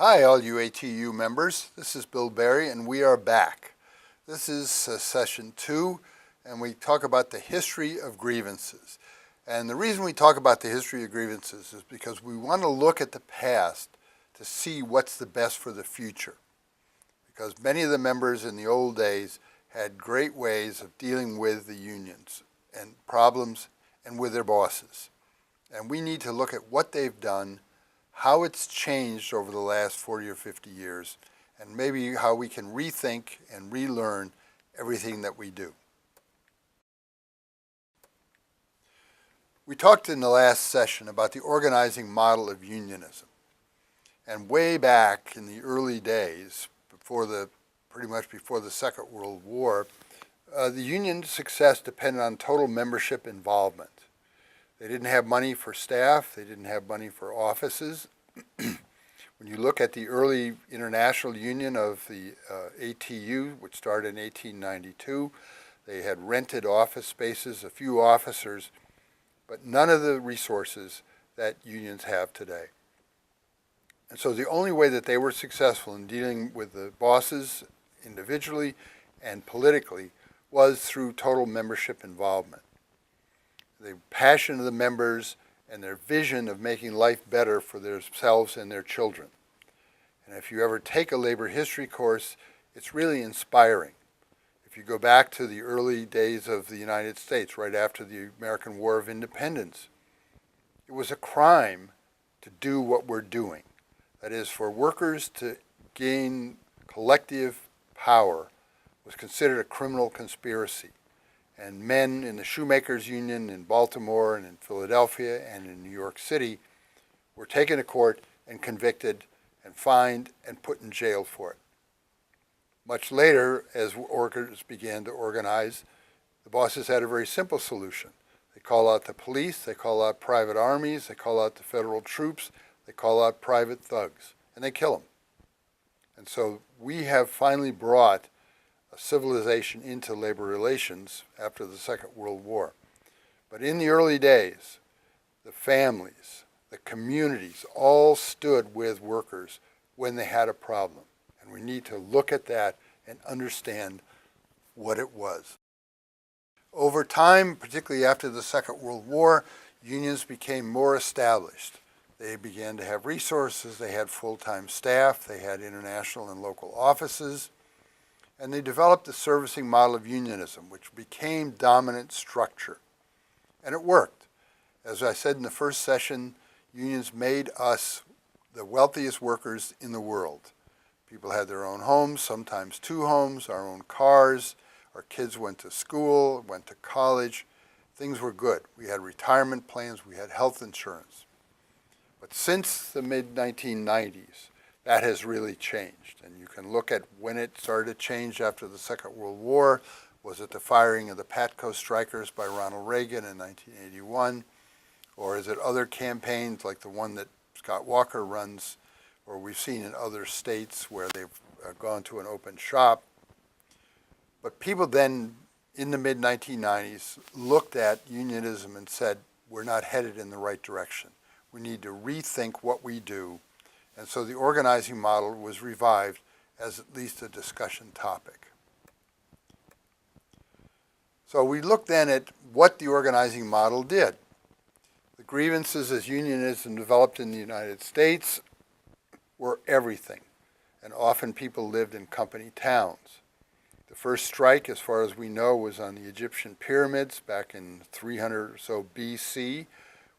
Hi, all you ATU members. This is Bill Berry, and we are back. This is session 2, and we talk about the history of grievances. And the reason we talk about the history of grievances is because we want to look at the past to see what's the best for the future. Because many of the members in the old days had great ways of dealing with the unions and problems and with their bosses. And we need to look at what they've done, how it's changed over the last 40 or 50 years, and maybe how we can rethink and relearn everything that we do. We talked in the last session about the organizing model of unionism. And way back in the early days, pretty much before the Second World War, the union success depended on total membership involvement. They didn't have money for staff. They didn't have money for offices. When you look at the early international union of the ATU, which started in 1892, they had rented office spaces, a few officers, but none of the resources that unions have today. And so the only way that they were successful in dealing with the bosses individually and politically was through total membership involvement. The passion of the members and their vision of making life better for themselves and their children. And if you ever take a labor history course, it's really inspiring. If you go back to the early days of the United States, right after the American War of Independence, it was a crime to do what we're doing. That is, for workers to gain collective power was considered a criminal conspiracy. And men in the shoemakers union in Baltimore and in Philadelphia and in New York City were taken to court and convicted and fined and put in jail for it. Much later, as workers began to organize, the bosses had a very simple solution. They call out the police, they call out private armies, they call out the federal troops, they call out private thugs, and they kill them. And so we have finally brought a civilization into labor relations after the Second World War. But in the early days, the families, the communities all stood with workers when they had a problem. And we need to look at that and understand what it was. Over time, particularly after the Second World War, unions became more established. They began to have resources, they had full-time staff, they had international and local offices, and they developed the servicing model of unionism, which became dominant structure. And it worked. As I said in the first session, unions made us the wealthiest workers in the world. People had their own homes, sometimes two homes, our own cars, our kids went to school, went to college. Things were good. We had retirement plans, we had health insurance. But since the mid-1990s, that has really changed. And you can look at when it started to change after the Second World War. Was it the firing of the PATCO strikers by Ronald Reagan in 1981? Or is it other campaigns like the one that Scott Walker runs, or we've seen in other states where they've gone to an open shop? But people then, in the mid-1990s, looked at unionism and said, we're not headed in the right direction. We need to rethink what we do. And so the organizing model was revived as at least a discussion topic. So we looked then at what the organizing model did. The grievances as unionism developed in the United States were everything. And often people lived in company towns. The first strike, as far as we know, was on the Egyptian pyramids back in 300 or so BC,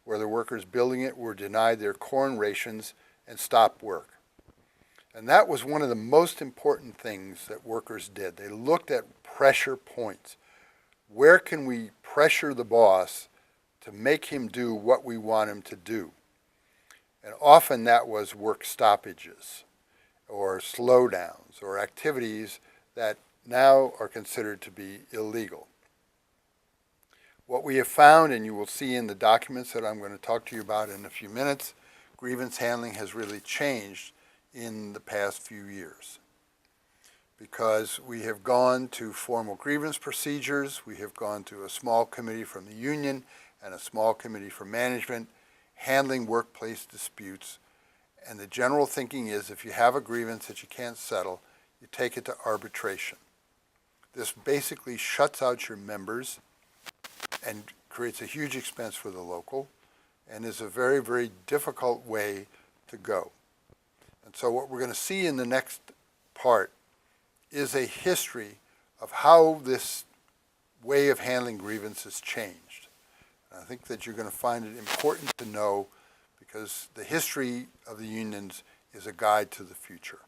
where the workers building it were denied their corn rations and stopped work. And that was one of the most important things that workers did. They looked at pressure points. Where can we pressure the boss to make him do what we want him to do? And often that was work stoppages or slowdowns or activities that now are considered to be illegal. What we have found, and you will see in the documents that I'm going to talk to you about in a few minutes, grievance handling has really changed in the past few years. Because we have gone to formal grievance procedures, we have gone to a small committee from the union and a small committee from management, handling workplace disputes, And the general thinking is if you have a grievance that you can't settle, you take it to arbitration. This basically shuts out your members and creates a huge expense for the local and is a very, very difficult way to go. And so what we're going to see in the next part is a history of how this way of handling grievances changed. And I think that you're going to find it important to know because the history of the unions is a guide to the future.